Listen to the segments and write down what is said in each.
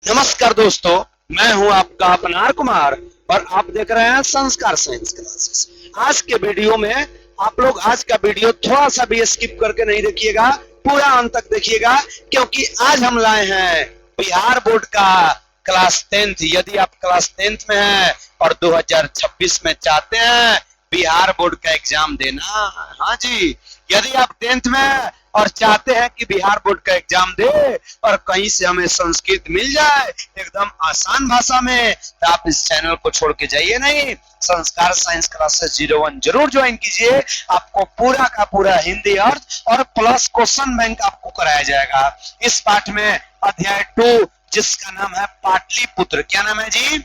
नमस्कार दोस्तों, मैं हूं आपका अपनार कुमार और आप देख रहे हैं संस्कार साइंस क्लासेस। आज के वीडियो में आप लोग आज का वीडियो थोड़ा सा भी स्किप करके नहीं देखिएगा, पूरा अंत तक देखिएगा, क्योंकि आज हम लाए हैं बिहार बोर्ड का क्लास 10th। यदि आप क्लास 10th में हैं और 2026 में चाहते हैं बिहार बोर्ड का एग्जाम देना, हाँ जी, यदि आप 10th में और चाहते हैं कि बिहार बोर्ड का एग्जाम दे और कहीं से हमें संस्कृत मिल जाए एकदम आसान भाषा में, तो आप इस चैनल को छोड़ के जाइए नहीं। संस्कार साइंस क्लासेस 01 जरूर ज्वाइन कीजिए। आपको पूरा का पूरा हिंदी अर्थ और प्लस क्वेश्चन बैंक आपको कराया जाएगा। इस पाठ में अध्याय 2 जिसका नाम है पाटलिपुत्र, क्या नाम है जी?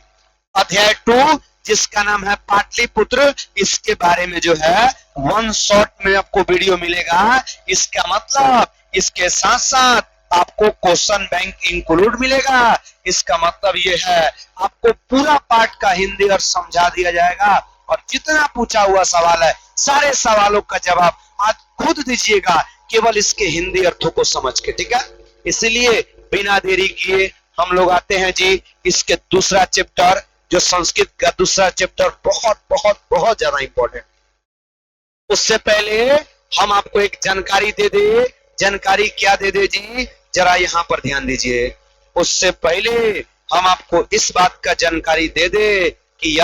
अध्याय 2 जिसका नाम है पाटलिपुत्र, इसके बारे में जो है वन शॉट में आपको वीडियो मिलेगा। इसका मतलब इसके साथ साथ आपको क्वेश्चन बैंक इंक्लूड मिलेगा। इसका मतलब ये है आपको पूरा पाठ का हिंदी और समझा दिया जाएगा और जितना पूछा हुआ सवाल है सारे सवालों का जवाब आज खुद दीजिएगा, केवल इसके हिंदी अर्थों को समझ के, ठीक है? इसलिए बिना देरी किए हम लोग आते हैं जी इसके दूसरा चैप्टर, जो संस्कृत का दूसरा चैप्टर बहुत बहुत बहुत ज्यादा इंपॉर्टेंट। उससे पहले हम आपको एक जानकारी दे दे। जानकारी क्या दे दे जी, जरा यहां पर ध्यान दीजिए। उससे पहले हम आपको इस बात का जानकारी दे दे कि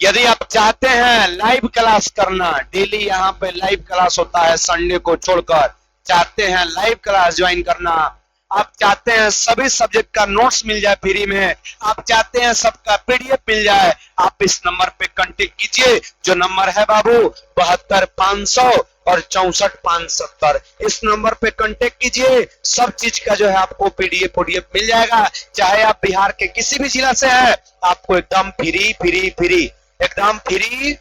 यदि आप चाहते हैं लाइव क्लास करना, डेली यहाँ पे लाइव क्लास होता है संडे को छोड़कर, चाहते हैं लाइव क्लास ज्वाइन करना, आप चाहते हैं सभी सब्जेक्ट का नोट्स मिल जाए फ्री में, आप चाहते हैं सबका पीडीएफ मिल जाए, आप इस नंबर पे कांटेक्ट कीजिए। जो नंबर है बाबू 72,500 और 64,570, इस नंबर पे कांटेक्ट कीजिए। सब चीज का जो है आपको पीडीएफ मिल जाएगा। चाहे आप बिहार के किसी भी जिला से है, आपको एकदम फ्री फ्री फ्री एकदम फ्री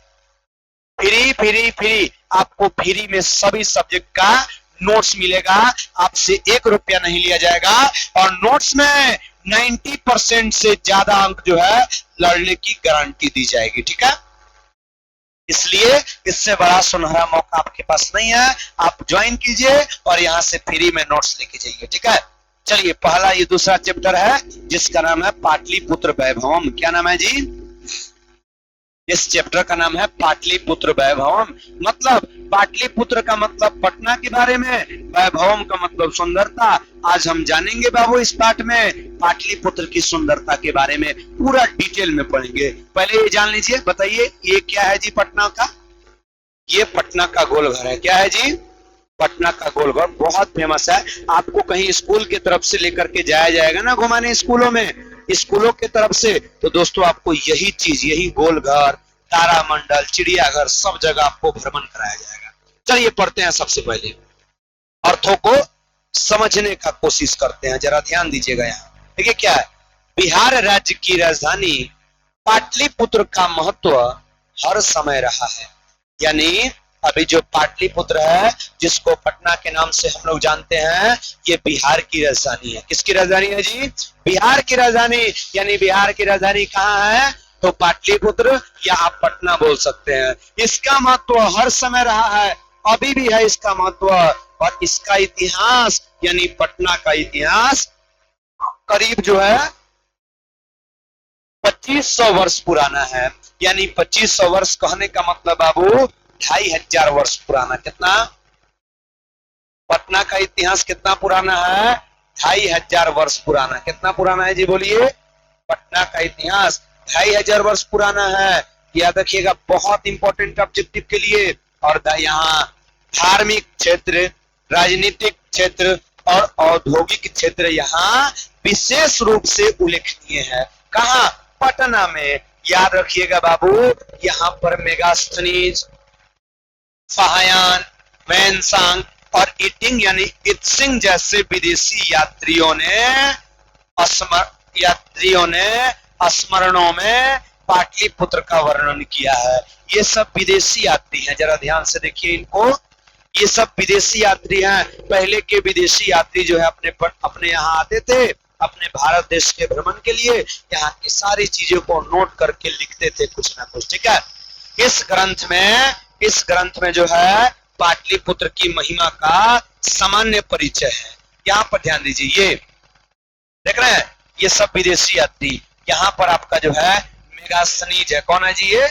फ्री फ्री फ्री आपको फ्री में सभी सब्जेक्ट का नोट्स मिलेगा। आपसे 1 रुपया नहीं लिया जाएगा और नोट्स में 90% से ज्यादा अंक जो है लड़ने की गारंटी दी जाएगी, ठीक है? इसलिए इससे बड़ा सुनहरा मौका आपके पास नहीं है। आप ज्वाइन कीजिए और यहां से फ्री में नोट्स लेके जाइए, ठीक है? चलिए, पहला ये दूसरा चैप्टर है जिसका नाम है पाटलिपुत्र वैभवम। क्या नाम है जी? इस चैप्टर का नाम है पाटलिपुत्र वैभवम। मतलब पाटलिपुत्र का मतलब पटना के बारे में, वैभवम का मतलब सुंदरता। आज हम जानेंगे बाबू इस पाठ में पाटलिपुत्र की सुंदरता के बारे में, पूरा डिटेल में पढ़ेंगे। पहले ये जान लीजिए, बताइए ये क्या है जी पटना का? ये पटना का गोलघर है। क्या है जी? पटना का गोलघर बहुत फेमस है। आपको कहीं स्कूल की तरफ से लेकर के जाया जाएगा ना घुमाने स्कूलों में, स्कूलों की तरफ से, तो दोस्तों आपको यही चीज, यही गोलघर, तारामंडल, चिड़ियाघर, सब जगह आपको भ्रमण कराया जाएगा। चलिए पढ़ते हैं। सबसे पहले अर्थों को समझने का कोशिश करते हैं, जरा ध्यान दीजिएगा। यहाँ देखिए क्या है, बिहार राज्य की राजधानी पाटलिपुत्र का महत्व हर समय रहा है। यानी अभी जो पाटलिपुत्र है, जिसको पटना के नाम से हम लोग जानते हैं, ये बिहार की राजधानी है। किसकी राजधानी है जी? बिहार की राजधानी। यानी बिहार की राजधानी कहाँ है? तो पाटलिपुत्र, या आप पटना बोल सकते हैं। इसका महत्व हर समय रहा है, अभी भी है इसका महत्व। और इसका इतिहास, यानी पटना का इतिहास करीब जो है 2500 वर्ष पुराना है। यानी 2500 वर्ष कहने का मतलब बाबू 2500 वर्ष पुराना। कितना? पटना का इतिहास कितना पुराना है? 2500 वर्ष पुराना। कितना पुराना है जी बोलिए? पटना का इतिहास 2500 वर्ष पुराना है। याद रखिएगा, बहुत इंपॉर्टेंट ऑब्जेक्टिव के लिए। और यहाँ धार्मिक क्षेत्र, राजनीतिक क्षेत्र और औद्योगिक क्षेत्र यहाँ विशेष रूप से उल्लेखनीय है। कहाँ? पटना में। याद रखिएगा बाबू, यहाँ पर मेगास्थनीज, फाहयान, मैनसांग और इटिंग यानी इत्सिंग जैसे विदेशी यात्रियों ने स्मरणों में पाटलिपुत्र का वर्णन किया है। ये सब विदेशी यात्री हैं, जरा ध्यान से देखिए इनको। ये सब विदेशी यात्री हैं। पहले के विदेशी यात्री जो है अपने यहाँ आते थे अपने भारत देश के भ्रमण के लिए, यहाँ की सारी चीजों को नोट करके लिखते थे कुछ ना कुछ, ठीक है? इस ग्रंथ में जो है पाटलिपुत्र की महिमा का सामान्य परिचय है। यहाँ पर ध्यान दीजिए, देख रहे हैं, ये सब विदेशी यात्री। यहाँ पर आपका जो है मेगास्थनीज है। कौन है जी? ये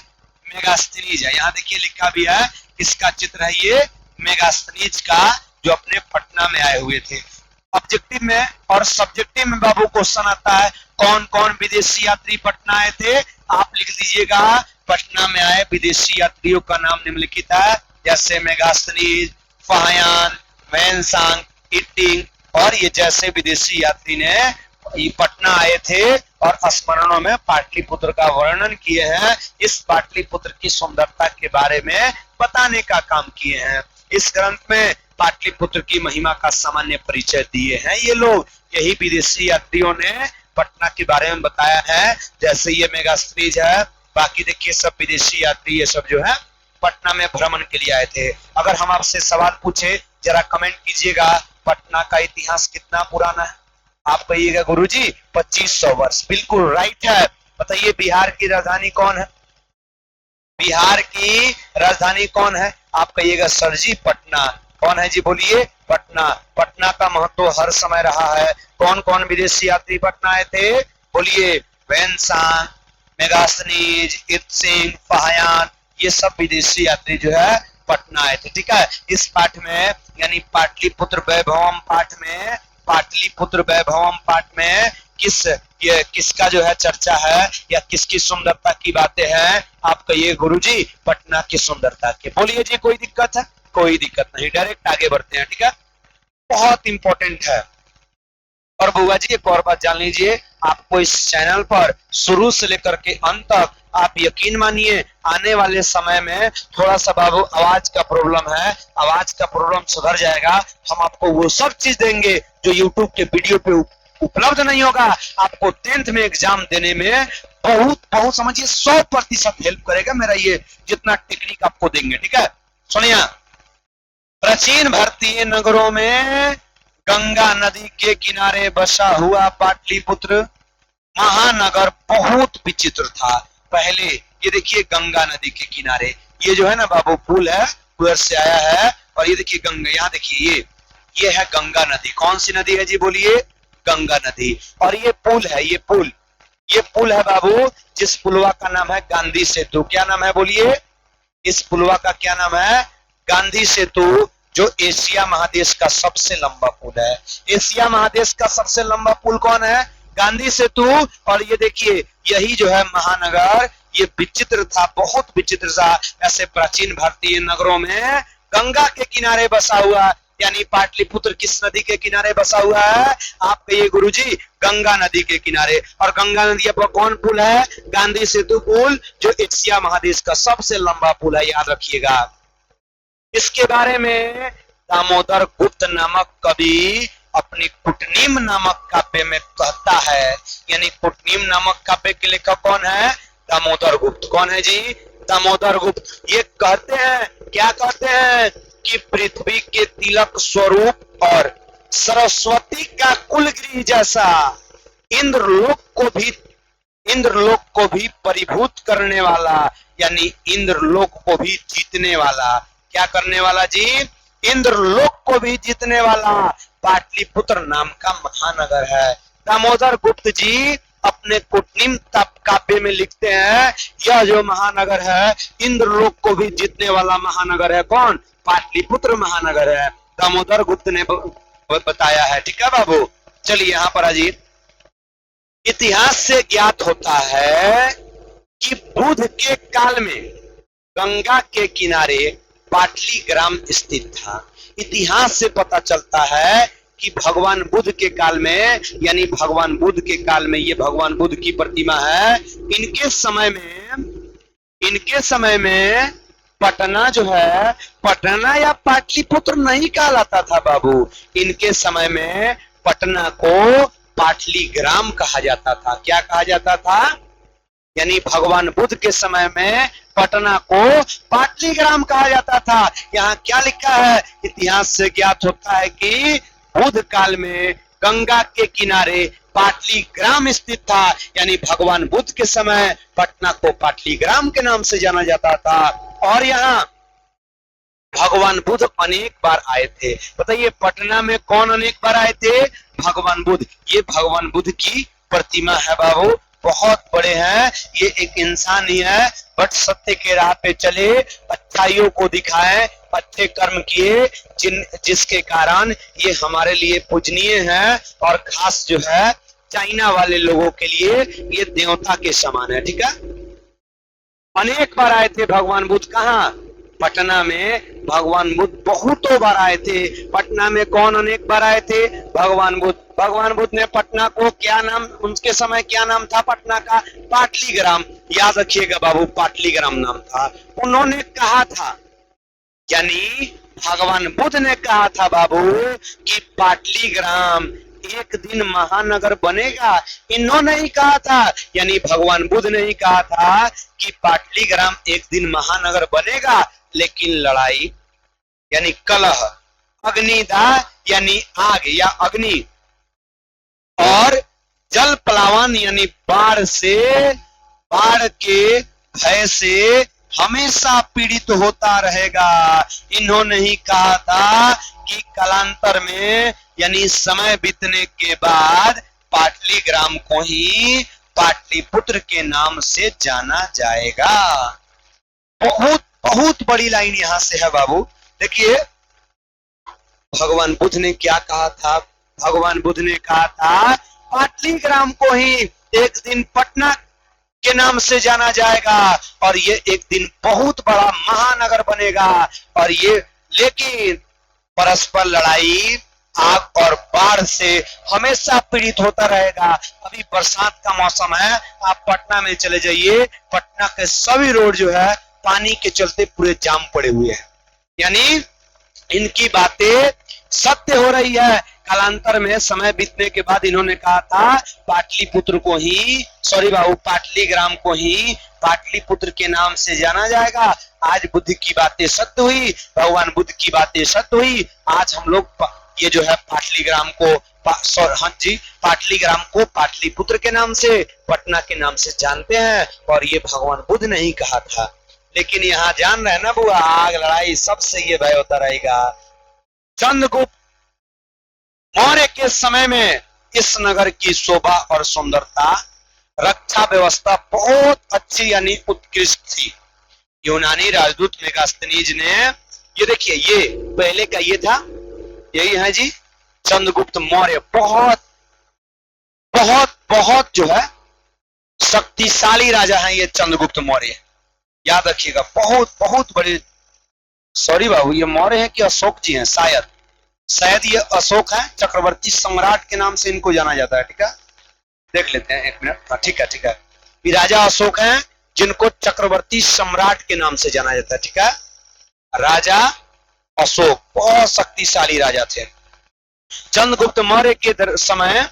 मेगास्थनीज है। यहाँ देखिए लिखा भी है, इसका चित्र है ये मेगास्थनीज का, जो अपने पटना में आए हुए थे। ऑब्जेक्टिव में और सब्जेक्टिव में बाबू क्वेश्चन आता है, कौन कौन विदेशी यात्री पटना आए थे? आप लिख दीजिएगा, पटना में आए विदेशी यात्रियों का नाम निम्नलिखित है, जैसे मेगास्थनीज, फाहियान, वैनसांग, इटिंग, और ये जैसे विदेशी यात्री ने ये पटना आए थे और स्मरणों में पाटलिपुत्र का वर्णन किए हैं। इस पाटलिपुत्र की सुंदरता के बारे में बताने का काम किए हैं। इस ग्रंथ में पाटलिपुत्र की महिमा का सामान्य परिचय दिए हैं ये लोग। यही विदेशी यात्रियों ने पटना के बारे में बताया है। जैसे ये मेगास्थनीज है, बाकी देखिए सब विदेशी यात्री ये सब जो है पटना में भ्रमण के लिए आए थे। अगर हम आपसे सवाल पूछे, जरा कमेंट कीजिएगा, पटना का इतिहास कितना पुराना है? आप कहिएगा गुरुजी 2500 वर्ष। बिल्कुल राइट है। बताइए बिहार की राजधानी कौन है? बिहार की राजधानी कौन है? आप कहिएगा सर जी पटना। कौन है जी? बोलिए पटना। पटना का महत्व हर समय रहा है। कौन कौन विदेशी यात्री पटना आए थे? बोलिए वैनसांग, मेगास्थनीज, इत्सिंग, फाहियान, ये सब विदेशी यात्री जो है पटना आए थे। ठीक है, इस पाठ में यानी पाटलिपुत्र वैभवम पाठ में, पाटलिपुत्र वैभवम पाठ में किसका जो है चर्चा है या किसकी सुंदरता की बातें हैं? आप कहिए गुरुजी पटना की सुंदरता के। बोलिए जी, कोई दिक्कत है? कोई दिक्कत नहीं, डायरेक्ट आगे बढ़ते हैं। ठीक है, बहुत इंपॉर्टेंट है। और बुआ जी एक और बात जान लीजिए, आपको इस चैनल पर शुरू से लेकर के अंत तक आप यकीन मानिए आने वाले समय में थोड़ा सा बाबू आवाज का प्रॉब्लम है, आवाज का प्रॉब्लम सुधर जाएगा। हम आपको वो सब चीज देंगे जो यूट्यूब के वीडियो पे उपलब्ध नहीं होगा। आपको 10th में एग्जाम देने में बहुत बहुत समझिए 100% हेल्प करेगा मेरा ये जितना टेक्निक आपको देंगे। ठीक है, सुनिए, प्राचीन भारतीय नगरों में गंगा नदी के किनारे बसा हुआ पाटलिपुत्र महानगर बहुत विचित्र था। पहले ये देखिए गंगा नदी के किनारे ये जो है ना बाबू पुल है, उधर से आया है, और ये देखिए गंगा, यहाँ देखिए ये है गंगा नदी। कौन सी नदी है जी? बोलिए गंगा नदी। और ये पुल है, ये पुल है बाबू, जिस पुलवा का नाम है गांधी सेतु। क्या नाम है? बोलिए, इस पुलवा का क्या नाम है? गांधी सेतु, जो एशिया महादेश का सबसे लंबा पुल है। एशिया महादेश का सबसे लंबा पुल कौन है? गांधी सेतु। और ये देखिए यही जो है महानगर, ये विचित्र था, बहुत विचित्र था। ऐसे प्राचीन भारतीय नगरों में गंगा के किनारे बसा हुआ, यानी पाटलिपुत्र किस नदी के किनारे बसा हुआ है? आप कहिए गुरुजी गंगा नदी के किनारे। और गंगा नदी पर कौन पुल है? गांधी सेतु पुल, जो एशिया महादेश का सबसे लंबा पुल है, याद रखिएगा। इसके बारे में दामोदर गुप्त नामक कवि अपनी कुटनीम नामक काव्य में कहता है, यानी कुटनीम नामक काव्य के लेखक कौन है? दामोदर गुप्त। कौन है जी? दामोदर गुप्त। ये कहते हैं, क्या कहते हैं कि पृथ्वी के तिलक स्वरूप और सरस्वती का कुलगृह जैसा इंद्रलोक को भी परिभूत करने वाला, यानी इंद्रलोक को भी जीतने वाला, क्या करने वाला जी? इंद्रलोक को भी जीतने वाला पाटलिपुत्र नाम का महानगर है। दामोदर गुप्त जी अपने कुटनीम काव्य में लिखते हैं, यह जो महानगर है इंद्रलोक को भी जीतने वाला महानगर है। कौन? पाटलिपुत्र महानगर है, दामोदर गुप्त ने बताया है। ठीक है बाबू, चलिए यहाँ पर अजीब इतिहास से ज्ञात होता है कि बुद्ध के काल में गंगा के किनारे पाटली ग्राम स्थित था। इतिहास से पता चलता है कि भगवान बुद्ध के काल में, यानी भगवान बुद्ध के काल में, ये भगवान बुद्ध की प्रतिमा है, इनके समय में पटना जो है, पटना या पाटलिपुत्र नहीं कहलाता था बाबू। इनके समय में पटना को पाटली ग्राम कहा जाता था। क्या कहा जाता था? यानी भगवान बुद्ध के समय में पटना को पाटली ग्राम कहा जाता था। यहाँ क्या लिखा है? इतिहास से ज्ञात होता है कि बुद्ध काल में गंगा के किनारे पाटली ग्राम स्थित था, यानी भगवान बुद्ध के समय पटना को पाटली ग्राम के नाम से जाना जाता था। और यहाँ भगवान बुद्ध अनेक बार आए थे। बताइए पटना में कौन अनेक बार आए थे? भगवान बुद्ध, ये भगवान बुद्ध की प्रतिमा है बाबू, बहुत बड़े हैं। ये एक इंसान ही है, बट सत्य के राह पे चले, अच्छाइयों को दिखाए, अच्छे कर्म किए, जिसके कारण ये हमारे लिए पूजनीय है। और खास जो है चाइना वाले लोगों के लिए ये देवता के समान है। ठीक है, अनेक बार आए थे भगवान बुद्ध। कहाँ? पटना में भगवान बुद्ध बहुतों बार आए थे। पटना में कौन अनेक बार आए थे? भगवान बुद्ध। भगवान बुद्ध ने पटना को क्या नाम, उनके समय क्या नाम था पटना का? पाटलीग्राम। याद रखिएगा बाबू, पाटलीग्राम नाम था। उन्होंने कहा था, यानी भगवान बुद्ध ने कहा था बाबू कि पाटलीग्राम एक दिन महानगर बनेगा। इन्होंने ही कहा था, यानी भगवान बुद्ध ने ही कहा था कि पाटलीग्राम एक दिन महानगर बनेगा। लेकिन लड़ाई यानी कलह, अग्निदाह यानी आग या अग्नि, और जल प्लावन यानी बाढ़ के भय से हमेशा पीड़ित होता रहेगा। इन्होंने ही कहा था कि कालांतर में यानी समय बीतने के बाद पाटलीग्राम को ही पाटलिपुत्र के नाम से जाना जाएगा। बहुत बहुत बड़ी लाइन यहां से है बाबू। देखिए भगवान बुद्ध ने क्या कहा था? भगवान बुद्ध ने कहा था पाटलीग्राम को ही एक दिन पटना के नाम से जाना जाएगा, और ये एक दिन बहुत बड़ा महानगर बनेगा। और ये लेकिन परस्पर लड़ाई, आग और बाढ़ से हमेशा पीड़ित होता रहेगा। अभी बरसात का मौसम है, आप पटना में चले जाइए, पटना के सभी रोड जो है पानी के चलते पूरे जाम पड़े हुए हैं। यानी इनकी बातें सत्य हो रही है। कालांतर में समय बीतने के बाद इन्होंने कहा था पाटलिपुत्र को ही, सॉरी बाबू, पाटलीग्राम को ही पाटलिपुत्र के नाम से जाना जाएगा। आज बुद्ध की बातें सत्य हुई, भगवान बुद्ध की बातें सत्य हुई। आज हम लोग ये जो है पाटलीग्राम को पाटलीग्राम को पाटलिपुत्र के नाम से, पटना के नाम से जानते हैं। और ये भगवान बुद्ध ने ही कहा था। लेकिन यहाँ जान रहे हैं ना बुआ, आग लड़ाई सबसे ये भय होता रहेगा। चंद्रगुप्त मौर्य के समय में इस नगर की शोभा और सुंदरता, रक्षा व्यवस्था बहुत अच्छी यानी उत्कृष्ट थी। यूनानी राजदूत मेगास्थनीज ने, ये देखिए, ये पहले का ये था, यही है जी चंद्रगुप्त मौर्य। बहुत बहुत बहुत जो है शक्तिशाली राजा हैं ये चंद्रगुप्त मौर्य, याद रखिएगा। बहुत बहुत बड़े, सॉरी बाबू, ये मौर्य हैं कि अशोक जी हैं? शायद ये अशोक है, चक्रवर्ती सम्राट के नाम से इनको जाना जाता है। ठीक है, देख लेते हैं एक मिनट। हाँ ठीक है, ठीक है, ये राजा अशोक हैं जिनको चक्रवर्ती सम्राट के नाम से जाना जाता है। ठीक है, राजा अशोक बहुत शक्तिशाली राजा थे। चंद्रगुप्त मौर्य के समय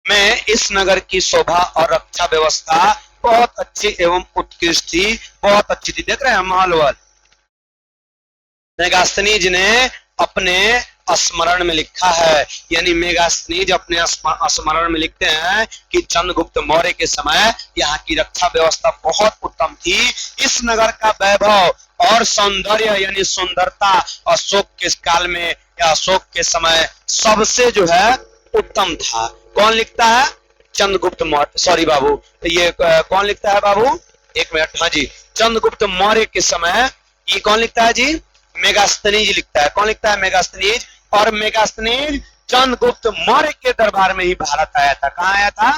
में इस नगर की शोभा और रक्षा व्यवस्था बहुत अच्छी एवं उत्कृष्ट थी, बहुत अच्छी थी। देख रहे हैं महलवल। मेगास्थनीज ने अपने स्मरण में लिखा है, यानी मेगास्थनीज अपने स्मरण में लिखते हैं कि चंद्रगुप्त मौर्य के समय यहाँ की रक्षा व्यवस्था बहुत उत्तम थी। इस नगर का वैभव और सौंदर्य यानी सुंदरता अशोक के काल में या अशोक के समय सबसे जो है उत्तम था। कौन लिखता है? चंद्रगुप्त मौर्य, सॉरी बाबू, ये कौन लिखता है बाबू? एक मिनट। हाँ जी, चंद्रगुप्त मौर्य के समय ये कौन लिखता है जी? मेगास्थनीज लिखता है। कौन लिखता है? मेगास्थनीज। और मेगास्थनीज चंद्रगुप्त मौर्य के दरबार में ही भारत आया था। कहाँ आया था?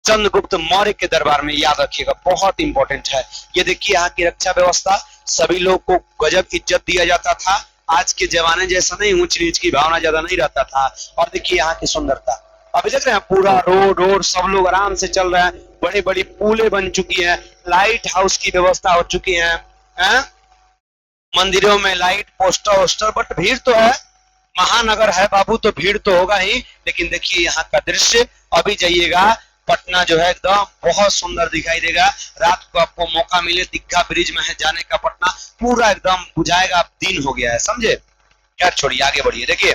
चंद्रगुप्त मौर्य के दरबार में, याद रखिएगा, बहुत इंपॉर्टेंट है। ये देखिए यहाँ की रक्षा व्यवस्था, सभी लोग को गजब इज्जत दिया जाता था। आज के जमाने जैसा नहीं, ऊंच नीच की भावना ज्यादा नहीं रहता था। और देखिए यहाँ की सुंदरता, अभी देख रहे हैं पूरा रोड सब लोग आराम से चल रहे हैं। बड़ी बड़ी पुलें बन चुकी हैं, लाइट हाउस की व्यवस्था हो चुकी है, मंदिरों में लाइट, पोस्टर वोस्टर। बट भीड़ तो है, महानगर है बाबू, तो भीड़ तो होगा ही। लेकिन देखिए यहाँ का दृश्य, अभी जाइएगा पटना जो है एकदम बहुत सुंदर दिखाई देगा। रात को आपको मौका मिले दीघा ब्रिज में है जाने का, पटना पूरा एकदम बुझाएगा, दिन हो गया है, समझे? क्या, छोड़िए आगे बढ़िए। देखिए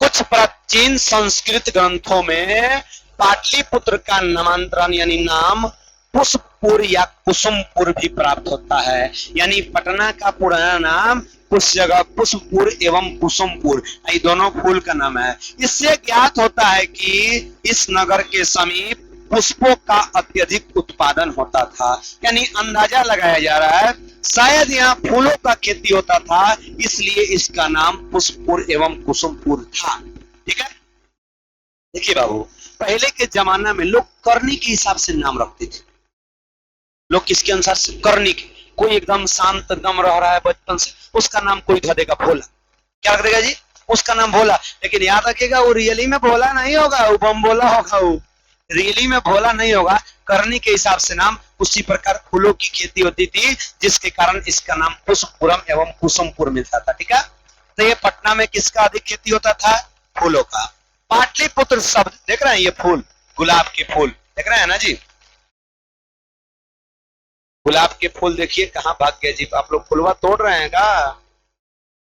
कुछ प्राचीन संस्कृत ग्रंथों में पाटलिपुत्र का नामांतरण यानी नाम पुष्पपुर या कुसुमपुर भी प्राप्त होता है। यानी पटना का पुराना नाम उस जगह पुष्पपुर एवं कुसुमपुर, ये दोनों फूल का नाम है। इससे ज्ञात होता है कि इस नगर के समीप पुष्पों का अत्यधिक उत्पादन होता था। यानी अंदाजा लगाया जा रहा है शायद यहाँ फूलों का खेती होता था, इसलिए इसका नाम पुष्पपुर एवं कुसुमपुर था। ठीक है, देखिए बाबू, पहले के जमाना में लोग करनी के हिसाब से नाम रखते थे। लोग किसके अनुसार से? करनी के। कोई एकदम शांत दम रह रहा है बचपन से, उसका नाम कोई रख देगा भोला। क्या रख देगा जी? उसका नाम भोला। लेकिन याद रखिएगा वो रियली में भोला नहीं होगा, वो बम भोला होगा, वो रियली में भोला नहीं होगा। करनी के हिसाब से नाम। उसी प्रकार फूलों की खेती होती थी, जिसके कारण इसका नाम पुष्पपुरम एवं कुसुमपुर मिलता था। ठीक है, तो ये पटना में किसका अधिक खेती होता था? फूलों का। पाटलिपुत्र शब्द देख रहे हैं, ये फूल, गुलाब के फूल देख रहे हैं ना जी, गुलाब के फूल देखिए कहाँ भाग गए जी। आप लोग फुलवा तोड़ रहे हैं क्या?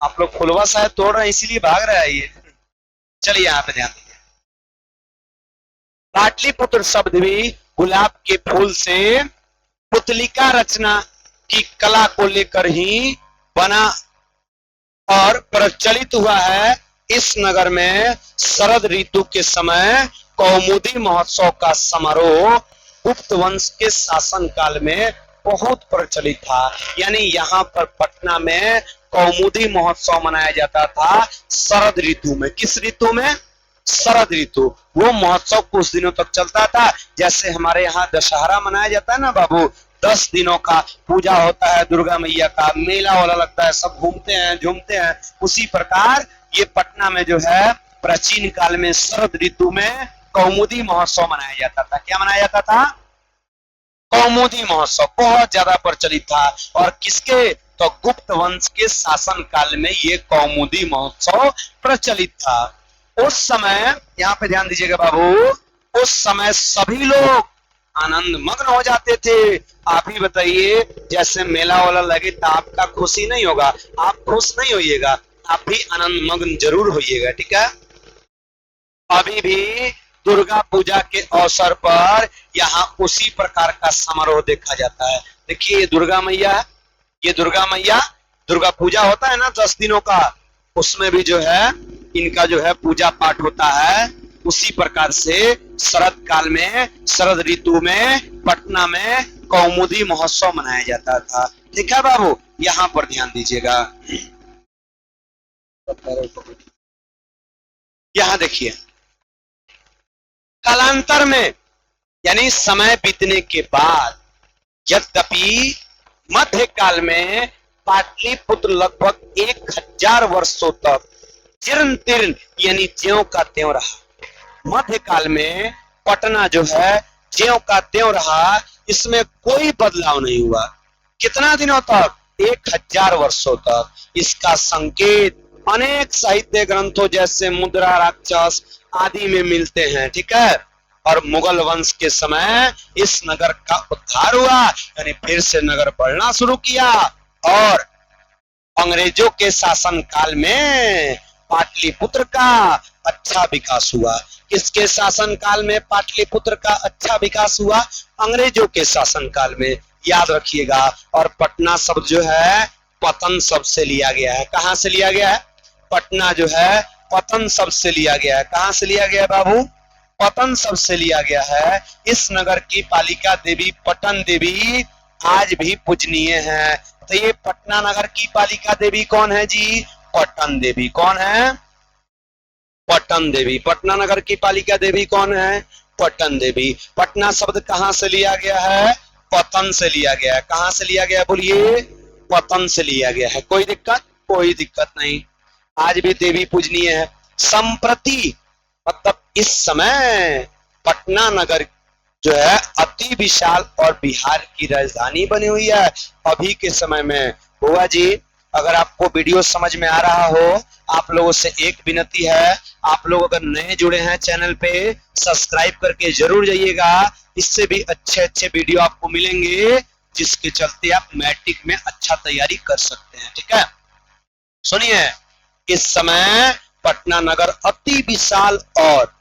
आप लोग फुलवा शायद तोड़ रहे हैं, इसीलिए भाग रहा है ये। चलिए यहाँ पे ध्यान दीजिए, पाटलिपुत्र शब्द भी गुलाब के फूल से पुतलिका रचना की कला को लेकर ही बना और प्रचलित हुआ है। इस नगर में शरद ऋतु के समय कौमुदी महोत्सव का समारोह गुप्त वंश के शासन काल में बहुत प्रचलित था। यानी यहाँ पर पटना में कौमुदी महोत्सव मनाया जाता था शरद ऋतु में। किस ऋतु में? शरद ऋतु। वो महोत्सव कुछ दिनों तक चलता था। जैसे हमारे यहाँ दशहरा मनाया जाता है ना बाबू, 10 दिनों का पूजा होता है, दुर्गा मैया का मेला वाला लगता है, सब घूमते हैं झूमते हैं। उसी प्रकार ये पटना में जो है प्राचीन काल में शरद ऋतु में कौमुदी महोत्सव मनाया जाता था। क्या मनाया जाता था? कौमुदी महोत्सव बहुत ज्यादा प्रचलित था। और किसके? तो गुप्त वंश के शासन काल में ये कौमुदी महोत्सव प्रचलित था। उस समय, यहाँ पे ध्यान दीजिएगा बाबू, उस समय सभी लोग आनंद मग्न हो जाते थे। आप ही बताइए, जैसे मेला वाला लगे तो आपका खुशी नहीं होगा? आप खुश नहीं होइएगा, आप भी आनंद मग्न जरूर होइएगा। ठीक है, अभी भी दुर्गा पूजा के अवसर पर यहाँ उसी प्रकार का समारोह देखा जाता है। देखिए ये दुर्गा मैया, ये दुर्गा मैया, दुर्गा पूजा होता है ना 10 दिनों का, उसमें भी जो है इनका जो है पूजा पाठ होता है। उसी प्रकार से शरद काल में, शरद ऋतु में पटना में कौमुदी महोत्सव मनाया जाता था। ठीक है बाबू, यहाँ पर ध्यान दीजिएगा। यहाँ देखिए, कालांतर में यानी समय बीतने के बाद, यद्यपि मध्यकाल में पाटलिपुत्र लगभग 1000 वर्षों तक जीर्ण तीर्ण यानी ज्यों का त्यों रहा। मध्यकाल में पटना जो है ज्यों का त्यों रहा, इसमें कोई बदलाव नहीं हुआ। कितना दिनों तक? 1000 वर्षों तक। इसका संकेत अनेक साहित्य ग्रंथों जैसे मुद्रा राक्षस आदि में मिलते हैं। ठीक है, और मुगल वंश के समय इस नगर का उद्धार हुआ, यानी फिर से नगर बढ़ना शुरू किया। और अंग्रेजों के शासन काल में पाटलिपुत्र का अच्छा विकास हुआ। किसके शासन काल में पाटलिपुत्र का अच्छा विकास हुआ? अंग्रेजों के शासन काल में, याद रखिएगा। और पटना शब्द जो है पतन शब्द से लिया गया है। कहां से लिया गया है? पटना जो है पतन शब्द से लिया गया है। कहां से लिया गया है बाबू? पतन शब्द से लिया गया है। इस नगर की पालिका देवी पटन देवी आज भी पूजनीय है। तो ये पटना नगर की पालिका देवी कौन है जी? पटन देवी। कौन है? पटन देवी। पटना नगर की पालिका देवी कौन है? पटन देवी। पटना शब्द कहां से लिया गया है? पतन से लिया गया है। कहां से लिया गया? बोलिए, पतन से लिया गया है। कोई दिक्कत? कोई दिक्कत नहीं, आज भी देवी पूजनीय है। संप्रति मतलब इस समय पटना नगर जो है अति विशाल और बिहार की राजधानी बनी हुई है। अभी के समय में बुआ जी, अगर आपको वीडियो समझ में आ रहा हो, आप लोगों से एक विनती है, आप लोग अगर नए जुड़े हैं चैनल पे, सब्सक्राइब करके जरूर जाइएगा। इससे भी अच्छे अच्छे वीडियो आपको मिलेंगे, जिसके चलते आप मैट्रिक में अच्छा तैयारी कर सकते हैं। ठीक है, सुनिए, इस समय पटना नगर अति विशाल और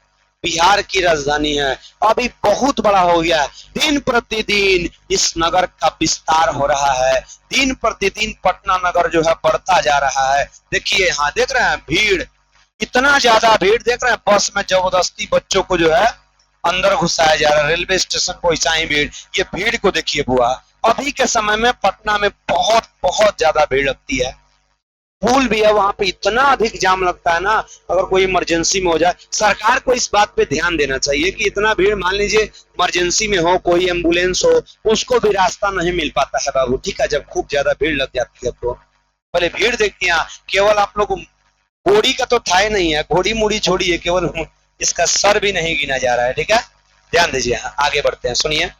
बिहार की राजधानी है, अभी बहुत बड़ा हो गया है। दिन प्रतिदिन इस नगर का विस्तार हो रहा है, दिन प्रतिदिन पटना नगर जो है बढ़ता जा रहा है। देखिए यहाँ देख रहे हैं भीड़, इतना ज्यादा भीड़ देख रहे हैं, बस में जबरदस्ती बच्चों को जो है अंदर घुसाया जा रहा है, रेलवे स्टेशन को ऐसा ही भीड़। ये भीड़ को देखिए बुआ, अभी के समय में पटना में बहुत बहुत ज्यादा भीड़ लगती है। पुल भी है वहां पे, इतना अधिक जाम लगता है ना, अगर कोई इमरजेंसी में हो जाए। सरकार को इस बात पे ध्यान देना चाहिए कि इतना भीड़, मान लीजिए इमरजेंसी में हो, कोई एम्बुलेंस हो, उसको भी रास्ता नहीं मिल पाता है बाबू, ठीक है, जब खूब ज्यादा भीड़ लग जाती है तो। पहले भीड़ देखिए यहाँ, केवल आप लोग घोड़ी का तो था ही नहीं है, घोड़ी मुड़ी छोड़िए, केवल इसका सर भी नहीं गिना जा रहा है, ठीक है। ध्यान दीजिए, आगे बढ़ते हैं, सुनिए।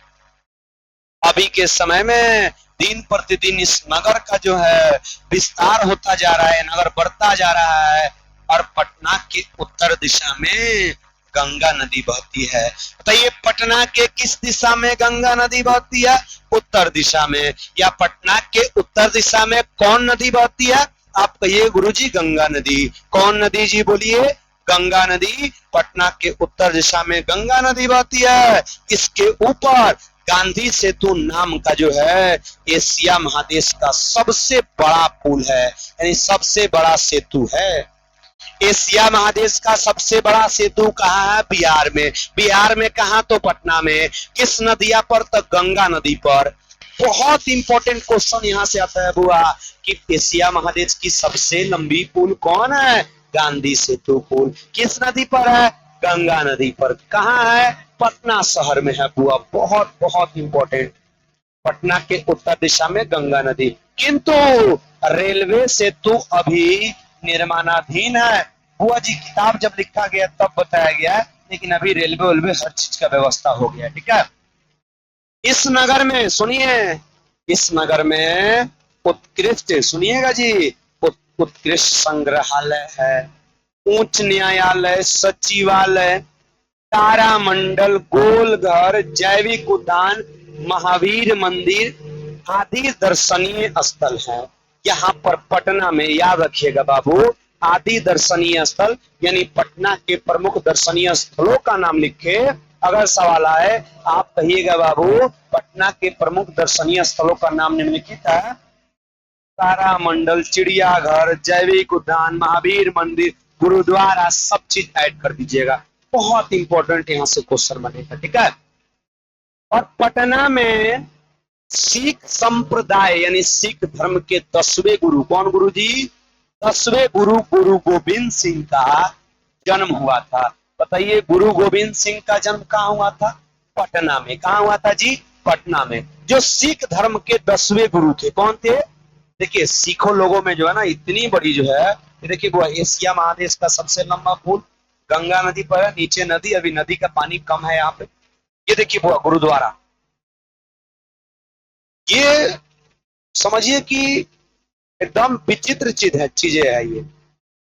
अभी के समय में दिन प्रतिदिन इस नगर का जो है विस्तार होता जा रहा है, नगर बढ़ता जा रहा है, और पटना के उत्तर दिशा में गंगा नदी बहती है। बताइए पटना के किस दिशा में गंगा नदी बहती है? उत्तर दिशा में। या पटना के उत्तर दिशा में कौन नदी बहती है? आप कहिए गुरुजी गंगा नदी। कौन नदी जी बोलिए? गंगा नदी। पटना के उत्तर दिशा में गंगा नदी बहती है। इसके ऊपर गांधी सेतु नाम का जो है एशिया महादेश का सबसे बड़ा पुल है, यानी सबसे बड़ा सेतु है। एशिया महादेश का सबसे बड़ा सेतु कहाँ है? बिहार में। बिहार में कहाँ? तो पटना में। किस नदिया पर? तो गंगा नदी पर। बहुत इंपॉर्टेंट क्वेश्चन यहाँ से आता है बुआ कि एशिया महादेश की सबसे लंबी पुल कौन है? गांधी सेतु पुल। किस नदी पर है? गंगा नदी पर। कहाँ है? पटना शहर में है बुआ। बहुत बहुत इंपॉर्टेंट। पटना के उत्तर दिशा में गंगा नदी। किंतु रेलवे सेतु अभी निर्माणाधीन है बुआ जी। किताब जब लिखा गया तब बताया गया, लेकिन अभी रेलवे हर चीज का व्यवस्था हो गया, ठीक है। इस नगर में सुनिए, इस नगर में उत्कृष्ट, सुनिएगा जी, उत्कृष्ट संग्रहालय है, उच्च न्यायालय, सचिवालय, तारामंडल, गोलघर, जैविक उद्यान, महावीर मंदिर आदि दर्शनीय स्थल हैं। यहाँ पर पटना में, याद रखिएगा बाबू, आदि दर्शनीय स्थल यानी पटना के प्रमुख दर्शनीय स्थलों का नाम लिखे। अगर सवाल आए आप कहिएगा बाबू पटना के प्रमुख दर्शनीय स्थलों का नाम निम्नलिखित है: तारामंडल, चिड़ियाघर, जैविक उद्यान, महावीर मंदिर, गुरुद्वारा, सब चीज ऐड कर दीजिएगा। बहुत इंपॉर्टेंट यहाँ से क्वेश्चन बनेगा, ठीक है। और पटना में सिख संप्रदाय यानी सिख धर्म के 10वें गुरु, कौन गुरु जी? 10वें गुरु गुरु गोविंद सिंह का जन्म हुआ था। बताइए गुरु गोविंद सिंह का जन्म कहाँ हुआ था? पटना में। कहाँ हुआ था जी? पटना में। जो सिख धर्म के 10वें गुरु थे, कौन थे? देखिए सिखों लोगों में जो है ना इतनी बड़ी जो है, ये देखिए वो एशिया महादेश का सबसे लंबा पुल गंगा नदी पर है, नीचे नदी, अभी नदी का पानी कम है यहाँ पे। ये देखिए वो गुरुद्वारा, ये समझिए कि एकदम विचित्र चीजें है ये।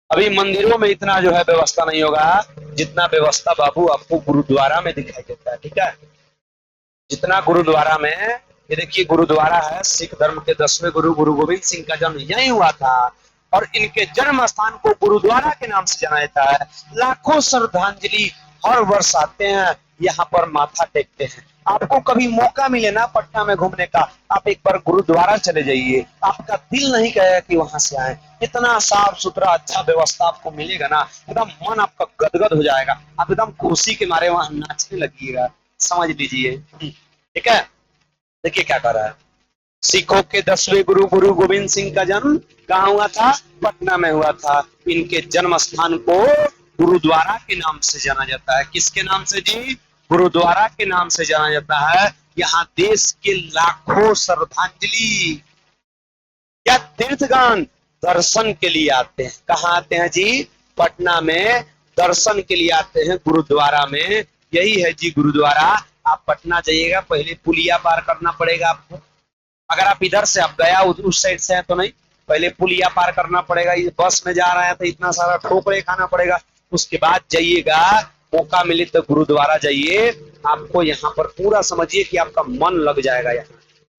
अभी मंदिरों में इतना जो है व्यवस्था नहीं होगा जितना व्यवस्था बाबू आपको गुरुद्वारा में दिखाई देता है, ठीक है। जितना गुरुद्वारा में, ये देखिए गुरुद्वारा है, सिख धर्म के 10वें गुरु गुरु गोविंद सिंह का जन्म यही हुआ था, और इनके जन्म स्थान को गुरुद्वारा के नाम से जाना जाता है। लाखों श्रद्धांजलि हर वर्ष आते हैं, यहाँ पर माथा टेकते हैं। आपको कभी मौका मिले ना पटना में घूमने का, आप एक बार गुरुद्वारा चले जाइए, आपका दिल नहीं कहेगा कि वहां से आए। इतना साफ सुथरा अच्छा व्यवस्था आपको मिलेगा ना, एकदम मन आपका गदगद हो जाएगा, आप एकदम खुशी के मारे वहां नाचने लगिएगा, समझ लीजिए, ठीक है। देखिए क्या कर रहा है, सिखों के 10वें गुरु गुरु गोविंद सिंह का जन्म कहाँ हुआ था? पटना में हुआ था। इनके जन्म स्थान को गुरुद्वारा के नाम से जाना जाता है। किसके नाम से जी? गुरुद्वारा के नाम से जाना जाता है। यहाँ देश के लाखों श्रद्धांजलि या तीर्थगान दर्शन के लिए आते हैं। कहाँ आते हैं जी? पटना में दर्शन के लिए आते हैं, गुरुद्वारा में। यही है जी गुरुद्वारा। आप पटना जाइएगा, पहले पुलिया पार करना पड़ेगा आपको। अगर आप इधर से, आप गया उस साइड से हैं तो नहीं, पहले पुलिया पार करना पड़ेगा। ये बस में जा रहा है तो इतना सारा ठोकरे खाना पड़ेगा, उसके बाद जाइएगा। मौका मिले तो गुरुद्वारा जाइए, आपको यहाँ पर पूरा समझिए कि आपका मन लग जाएगा।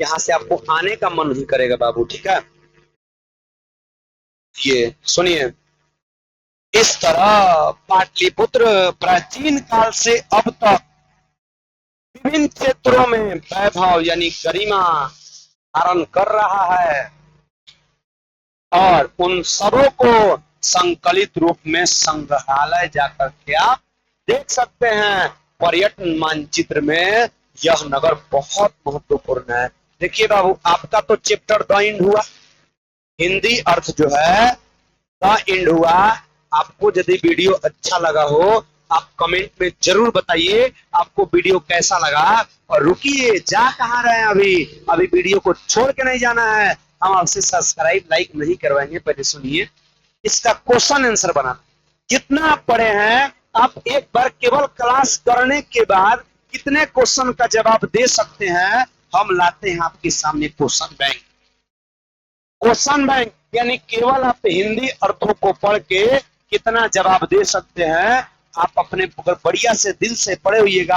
यहाँ से आपको आने का मन नहीं करेगा बाबू, ठीक है। ये सुनिए, इस तरह पाटलिपुत्र प्राचीन काल से अब तक विभिन्न क्षेत्रों में वैभव यानी गरिमा धारण कर रहा है और उन सबों को संकलित रूप में संग्रहालय जाकर के आप देख सकते हैं। पर्यटन मानचित्र में यह नगर बहुत महत्वपूर्ण है। देखिए बाबू, आपका तो चैप्टर द एंड हुआ, हिंदी अर्थ जो है द एंड हुआ। आपको यदि वीडियो अच्छा लगा हो आप कमेंट में जरूर बताइए आपको वीडियो कैसा लगा। और रुकिए, जा कहाँ रहे हैं अभी वीडियो को छोड़ के नहीं जाना है। हम आपसे सब्सक्राइब लाइक नहीं करवाएंगे, पहले सुनिए। इसका क्वेश्चन आंसर बना, जितना आप पढ़े हैं आप एक बार केवल क्लास करने के बाद कितने क्वेश्चन का जवाब दे सकते हैं, हम लाते हैं आपके सामने क्वेश्चन बैंक। क्वेश्चन बैंक यानी केवल आप हिंदी अर्थों को पढ़ के कितना जवाब दे सकते हैं। आप अपने बढ़िया से दिल से पढ़े होइएगा,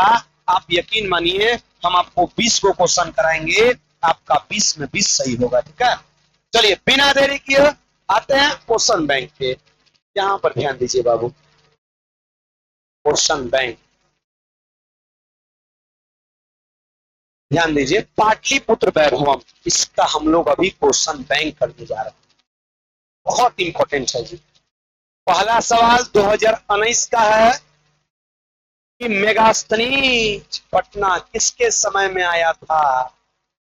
आप यकीन मानिए हम आपको 20 को क्वेश्चन कराएंगे, आपका 20 में 20 सही होगा। ठीक है, चलिए बिना देरी किए आते हैं क्वेश्चन बैंक पे। यहां पर ध्यान दीजिए बाबू, क्वेश्चन बैंक ध्यान दीजिए, पाटलिपुत्र वैभवम, इसका हम लोग अभी क्वेश्चन बैंक करने जा रहे हैं। बहुत इंपॉर्टेंट है जी। पहला सवाल 2019 का है कि मेगास्थनीज पटना किसके समय में आया था।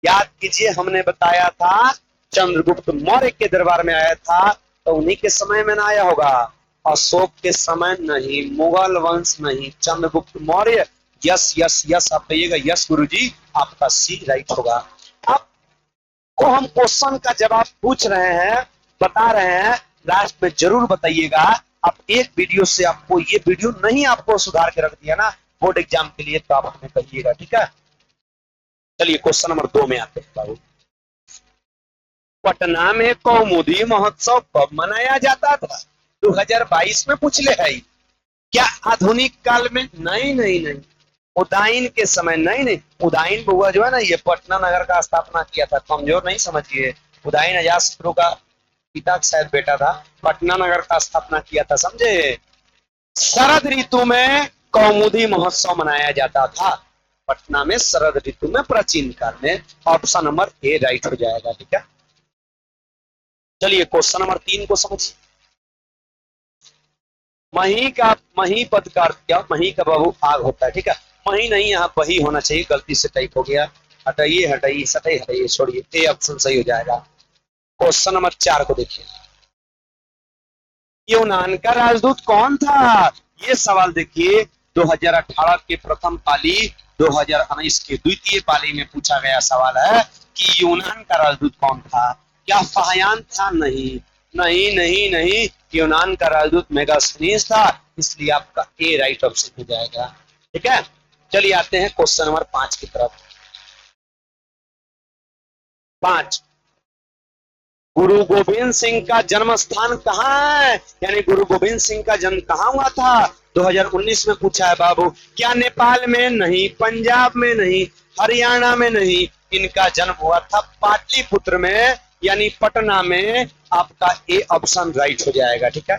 याद कीजिए, हमने बताया था चंद्रगुप्त मौर्य के दरबार में आया था, तो उन्हीं के समय में ना आया होगा। अशोक के समय नहीं, मुगल वंश नहीं, Chandragupta Maurya. Yes yes yes, आप कहिएगा यस गुरुजी, आपका सी राइट होगा। अब को हम क्वेश्चन का जवाब पूछ रहे हैं, बता रहे हैं, लास्ट में जरूर बताइएगा। आप एक वीडियो से आपको ये वीडियो नहीं आपको सुधार के रख दिया ना बोर्ड एग्जाम के लिए, तो आप हमें कहिएगा। ठीक है, चलिए क्वेश्चन नंबर 2 में आते हैं बाबू। पटना में कौमुदी महोत्सव कब मनाया जाता था? 2022 में पूछ ले है। क्या आधुनिक काल में? नहीं नहीं नहीं, उदाइन के समय नहीं। उदाइन बउआ जो है ना, ये पटना नगर का स्थापना किया था, कमजोर नहीं समझिए। उदाइन अजातशत्रु का पिता शायद बेटा था, पटना नगर का स्थापना किया था, समझे। शरद ऋतु में कौमुदी महोत्सव मनाया जाता था पटना में, शरद ऋतु में, प्राचीन काल में। ऑप्शन नंबर ए राइट हो जाएगा। ठीक है, चलिए क्वेश्चन नंबर 3 को समझिए। मही पद का अर्थ क्या? मही का बाबू आग होता है। ठीक है, मही नहीं, यहाँ वही होना चाहिए, गलती से टाइप हो गया। हटाइए हटाइए सटाइए हटाइए, छोड़िए, ए ऑप्शन सही हो जाएगा। क्वेश्चन नंबर 4 को देखिए, यूनान का राजदूत कौन था? ये सवाल देखिए 2018 के प्रथम पाली, 2019 के द्वितीय पाली में पूछा गया सवाल है कि यूनान का राजदूत कौन था। क्या फाहयान था? नहीं नहीं नहीं नहीं, यूनान का राजदूत मेगास्थनीज था, इसलिए आपका ए राइट ऑप्शन हो जाएगा। ठीक है, चलिए आते हैं क्वेश्चन नंबर 5 की तरफ। 5, गुरु गोविंद सिंह का जन्म स्थान कहाँ है, यानी गुरु गोविंद सिंह का जन्म कहाँ हुआ था? 2019 में पूछा है बाबू। क्या नेपाल में? नहीं। पंजाब में नहीं, हरियाणा में नहीं, इनका जन्म हुआ था पाटलिपुत्र में, यानी पटना में। आपका ए ऑप्शन राइट हो जाएगा। ठीक है,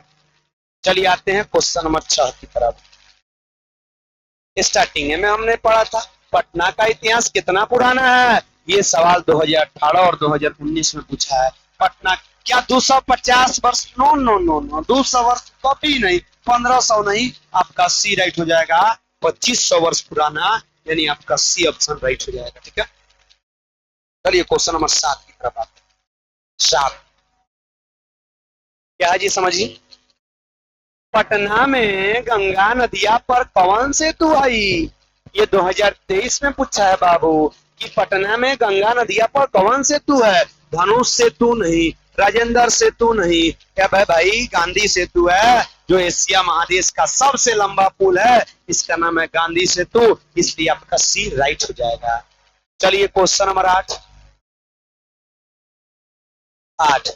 चलिए आते हैं क्वेश्चन नंबर 6 की तरफ। स्टार्टिंग में हमने पढ़ा था पटना का इतिहास कितना पुराना है। ये सवाल 2018 और 2019 में पूछा है। पटना क्या 250 वर्ष? नो नो नो नो, 200 वर्ष कभी नहीं, 1500 नहीं, आपका सी राइट हो जाएगा। 2500 वर्ष पुराना, यानी आपका सी ऑप्शन राइट हो जाएगा। ठीक है, चलिए क्वेश्चन नंबर 7 की तरफ आते हैं। 7 क्या है जी, समझिए। पटना में गंगा नदिया पर कौन सेतु आई? ये 2023 में पूछा है बाबू कि पटना में गंगा नदिया पर कौन सेतु है। धनुष सेतु नहीं, राजेंद्र सेतु नहीं, क्या भाई गांधी सेतु है, जो एशिया महादेश का सबसे लंबा पुल है, इसका नाम है गांधी सेतु, इसलिए आपका सी राइट हो जाएगा। चलिए क्वेश्चन नंबर 8।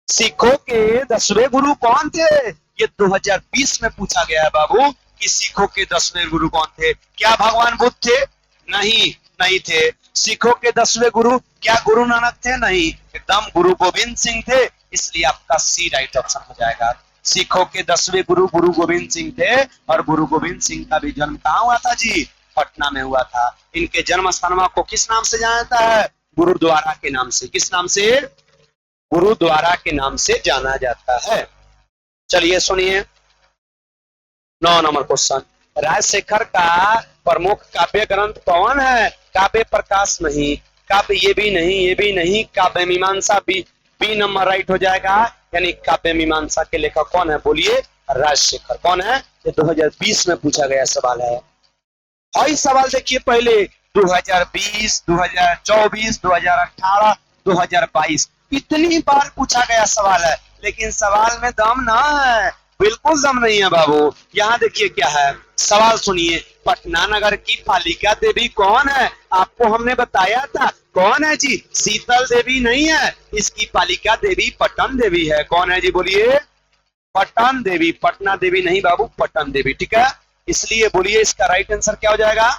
सिखों के 10वें गुरु कौन थे? ये 2020 में पूछा गया है बाबू कि सिखों के 10वें गुरु कौन थे। क्या भगवान बुद्ध थे? नहीं नहीं थे। सिखों के 10वें गुरु क्या गुरु नानक थे? नहीं, एकदम गुरु गोविंद सिंह थे, इसलिए आपका सी राइट ऑप्शन हो जाएगा। सिखों के 10वें गुरु गुरु गोविंद सिंह थे और गुरु गोविंद सिंह का भी जन्म कहाँ हुआ था जी? पटना में हुआ था। इनके जन्म स्थान को किस नाम से जाना जाता है? गुरुद्वारा के नाम से। किस नाम से? गुरुद्वारा के नाम से जाना जाता है। चलिए सुनिए 9 नंबर क्वेश्चन। राजशेखर का प्रमुख काव्य ग्रंथ कौन है? काव्य प्रकाश नहीं, काव्य ये भी नहीं, ये भी नहीं, काव्य मीमांसा भी। बी नंबर राइट हो जाएगा, यानी काव्य मीमांसा के लेखक कौन है? बोलिए राजशेखर। कौन है? ये 2020 में पूछा गया सवाल है। और इस सवाल देखिए पहले 2020, 2024, 2018, 2022 इतनी बार पूछा गया सवाल है, लेकिन सवाल में दम ना है, बिल्कुल दम नहीं है बाबू। यहाँ देखिए क्या है सवाल, सुनिए। पटना नगर की पालिका देवी कौन है? आपको हमने बताया था। कौन है जी? शीतल देवी नहीं है, इसकी पालिका देवी पटन देवी है। कौन है जी? बोलिए पटन देवी। पटना देवी नहीं बाबू, पटन देवी। ठीक है, इसलिए बोलिए इसका राइट आंसर क्या हो जाएगा?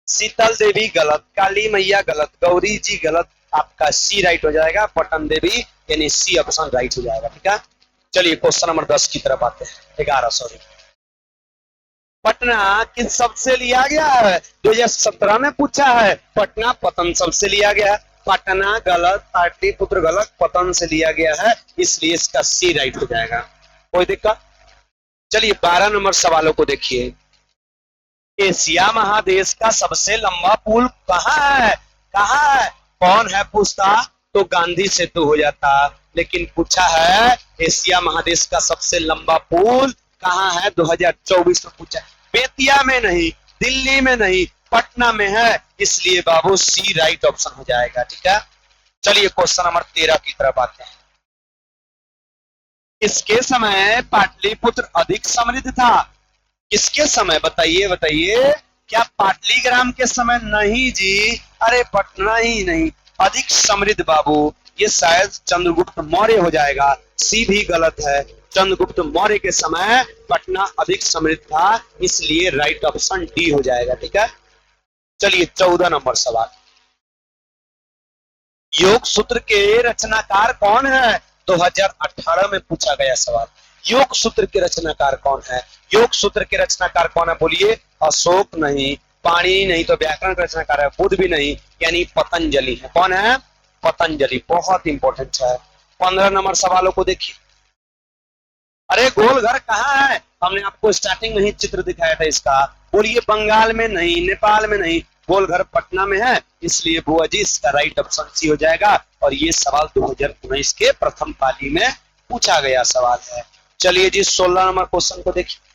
शीतल देवी गलत, काली मैया गलत, गौरी जी गलत, आपका सी राइट हो जाएगा, पटन देवी यानी सी ऑप्शन राइट हो जाएगा। ठीक है, चलिए क्वेश्चन नंबर 10 की तरफ आते हैं। 11 सॉरी। पटना किस शब्द से लिया गया है? 2017 में पूछा है। पटना पतन शब्द से लिया गया है। पटना गलत, पाटलिपुत्र गलत, पतन से लिया गया है, इसलिए इसका सी राइट हो जाएगा। कोई दिक्कत? चलिए 12 नंबर सवालों को देखिए। एशिया महादेश का सबसे लंबा पुल कहाँ है? कहाँ है? कौन है पूछता तो गांधी सेतु हो जाता, लेकिन पूछा है एशिया महादेश का सबसे लंबा पुल कहाँ है? 2024 में पूछा। बेतिया में नहीं, दिल्ली में नहीं, पटना में है, इसलिए बाबू सी राइट ऑप्शन हो जाएगा। ठीक है, चलिए क्वेश्चन नंबर 13 की तरफ आते हैं। किसके समय पाटलिपुत्र अधिक समृद्ध था? किसके समय? बताइए बताइए। क्या पाटलीग्राम के समय? नहीं जी, अरे पटना ही नहीं, अधिक समृद्ध बाबू ये शायद चंद्रगुप्त मौर्य हो जाएगा। सी भी गलत है, चंद्रगुप्त मौर्य के समय पटना अधिक समृद्ध था, इसलिए राइट ऑप्शन डी हो जाएगा। ठीक है, चलिए 14 नंबर सवाल। योग सूत्र के रचनाकार कौन है? 2018 में पूछा गया सवाल। योग सूत्र के रचनाकार कौन है? योग सूत्र के रचनाकार कौन है? बोलिए अशोक नहीं, पाणिनि नहीं, तो व्याकरण का रचनाकार है बुद्ध भी नहीं, यानी पतंजलि है। कौन है? पतंजलि। बहुत इंपॉर्टेंट है। 15 नंबर सवालों को देखिए। अरे गोल घर कहाँ है? हमने आपको स्टार्टिंग में ही चित्र दिखाया था इसका। बोलिए बंगाल में नहीं, नेपाल में नहीं, गोल घर पटना में है, इसलिए बुआ जी इसका राइट ऑप्शन सी हो जाएगा। और ये सवाल 2019 के प्रथम पाली में पूछा गया सवाल है। चलिए जी 16 नंबर क्वेश्चन को देखिए।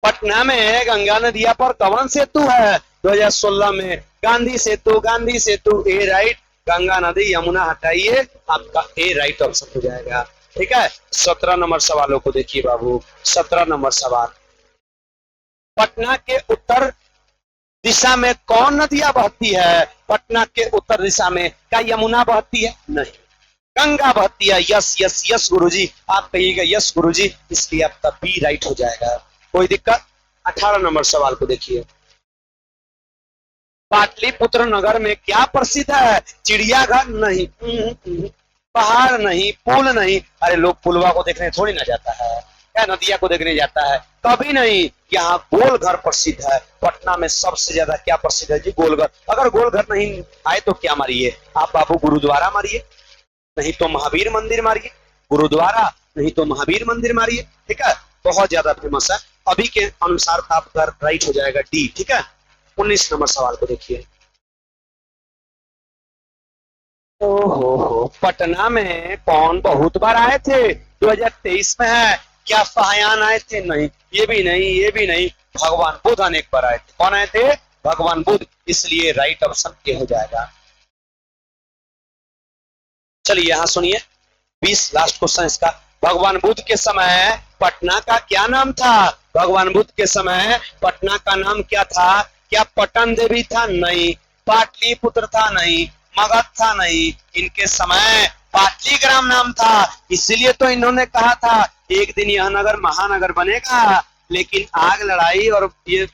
पटना में गंगा नदिया पर कौन सेतु है? 2016 में गांधी सेतु। गांधी सेतु ए राइट, गंगा नदी यमुना हटाइए, आपका ए राइट ऑप्शन हो जाएगा। ठीक है, 17 नंबर सवालों को देखिए बाबू। 17 नंबर सवाल। पटना के उत्तर दिशा में कौन नदियां बहती है? पटना के उत्तर दिशा में क्या यमुना बहती है? नहीं, गंगा बहती है। यस यस यस गुरुजी, आप कहिएगा यस गुरुजी, इसलिए आपका बी राइट हो जाएगा। कोई दिक्कत? 18 नंबर सवाल को देखिए। पाटलिपुत्र नगर में क्या प्रसिद्ध है? चिड़ियाघर नहीं, पहाड़ नहीं, पुल नहीं। अरे लोग पुलवा को देखने थोड़ी ना जाता है, क्या नदिया को देखने जाता है? कभी नहीं। यहाँ गोलघर प्रसिद्ध है। पटना में सबसे ज्यादा क्या प्रसिद्ध है जी? गोलघर। अगर गोलघर नहीं आए तो क्या मारिए आप बाबू? गुरुद्वारा मारिए, नहीं तो महावीर मंदिर मारिए। गुरुद्वारा नहीं तो महावीर मंदिर मारिए। ठीक है, बहुत ज्यादा फेमस है। अभी के अनुसार आपका राइट हो जाएगा डी। ठीक है, 19 नंबर सवाल को देखिए। ओहो, पटना में कौन बहुत बार आए थे? 2023 में है। क्या फायान आए थे? नहीं, ये भी नहीं, ये भी नहीं। भगवान बुद्ध अनेक बार आए थे। कौन आए थे? भगवान बुद्ध, इसलिए राइट ऑप्शन ए हो जाएगा। चलिए यहां सुनिए 20 लास्ट क्वेश्चन इसका। भगवान बुद्ध के समय पटना का क्या नाम था? भगवान बुद्ध के समय पटना का नाम क्या था? क्या पटन देवी था? नहीं। पाटलिपुत्र था? नहीं। मगध था? नहीं। इनके समय पाटलीग्राम नाम था, इसीलिए तो इन्होंने कहा था एक दिन यह नगर महानगर बनेगा, लेकिन आग, लड़ाई और ये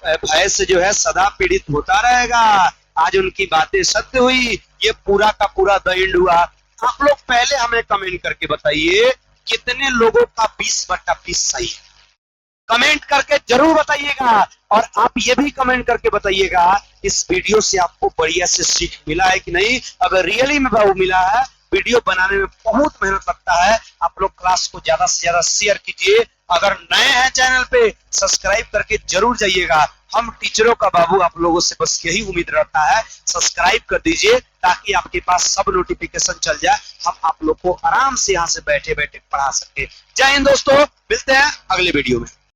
भय से जो है सदा पीड़ित होता रहेगा। आज उनकी बातें सत्य हुई, ये पूरा का पूरा द एंड हुआ। आप लोग पहले हमें कमेंट करके बताइए कितने लोगों का 20/20 सही है? कमेंट करके जरूर बताइएगा। और आप ये भी कमेंट करके बताइएगा इस वीडियो से आपको बढ़िया से सीख मिला है कि नहीं। अगर रियली में वो मिला है, वीडियो बनाने में बहुत मेहनत लगता है, आप लोग क्लास को ज्यादा से ज्यादा शेयर कीजिए। अगर नए हैं चैनल पे, सब्सक्राइब करके जरूर जाइएगा। हम टीचरों का बाबू आप लोगों से बस यही उम्मीद रहता है, सब्सक्राइब कर दीजिए ताकि आपके पास सब नोटिफिकेशन चल जाए, हम आप लोग को आराम से यहाँ से बैठे बैठे पढ़ा सके। जय हिंद दोस्तों, मिलते हैं अगले वीडियो में।